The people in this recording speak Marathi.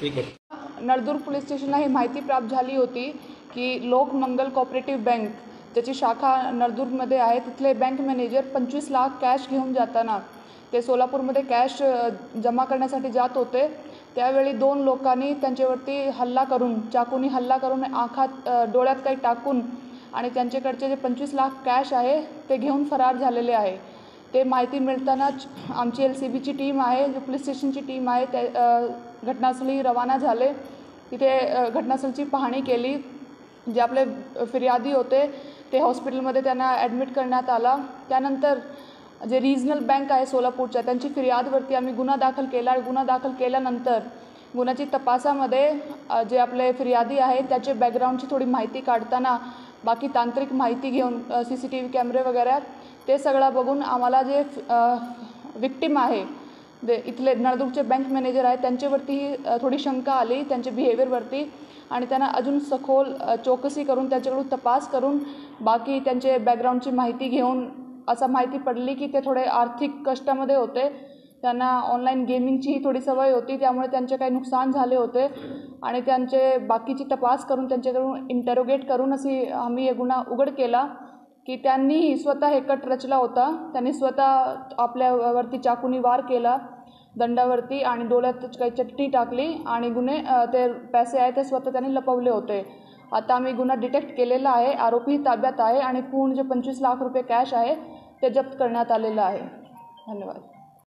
नळदुर्ग पोलीस स्टेशनला ही माहिती प्राप्त झाली होती की लोकमंगल कोऑपरेटिव्ह बँक ज्याची शाखा नळदुर्गमध्ये आहे तिथले बँक मॅनेजर 25 लाख कॅश घेऊन जाताना ते सोलापूरमध्ये कॅश जमा करण्यासाठी जात होते। त्यावेळी 2 लोकांनी त्यांच्यावरती हल्ला करून चाकूनी हल्ला करून आंखात डोळ्यात काही टाकून आणि त्यांच्याकडचे जे 25 लाख कॅश आहे ते घेऊन फरार झालेले आहे। ते माहिती मिळतानाच आमची LCBची टीम आहे, जो पोलीस स्टेशनची टीम आहे ते घटनास्थळी रवाना झाले। तिथे घटनास्थळाची पाहणी केली। जे आपले फिर्यादी होते ते हॉस्पिटलमध्ये त्यांना ॲडमिट करण्यात आला। त्यानंतर जे रिजनल बँक आहे सोलापूरच्या त्यांची फिर्यादवरती आम्ही गुन्हा दाखल केला। गुन्हा दाखल केल्यानंतर गुन्ह्याची तपासामध्ये जे आपले फिर्यादी आहे त्याचे बॅकग्राऊंडची थोडी माहिती काढताना बाकी तांत्रिक माहिती घेऊन CCTV कॅमेरे वगैरे ते सगळं बघून आम्हाला जे विक्टिम आहे इथले नळदुर्गचे बँक मॅनेजर आहे त्यांच्यावरती थोडी शंका आली त्यांच्या बिहेवियरवरती आणि त्यांना अजून सखोल चौकशी करून त्यांच्याकडून तपास करून बाकी त्यांचे बॅकग्राऊंडची माहिती घेऊन असं माहिती पडली की ते थोडे आर्थिक कष्टामध्ये होते। त्यांना ऑनलाईन गेमिंगचीही थोडी सवय होती, त्यामुळे त्यांचे काही नुकसान झाले होते आणि त्यांचे बाकीची तपास करून त्यांच्याकडून इंटरोगेट करून आम्ही हे गुन्हा उघड केला की त्यांनी स्वतः हे कट रचला होता। त्यांनी स्वतः आपल्यावरती चाकूनी वार केला दंडावरती आणि डोळ्यात काही चट्टी टाकली आणि ते पैसे आहे ते स्वतः त्यांनी लपवले होते। आता आम्ही गुन्हा डिटेक्ट केलेला आहे, आरोपी ताब्यात आहे आणि पूर्ण जे 25 लाख रुपये कॅश आहे ते जप्त करण्यात आलेलं आहे। धन्यवाद।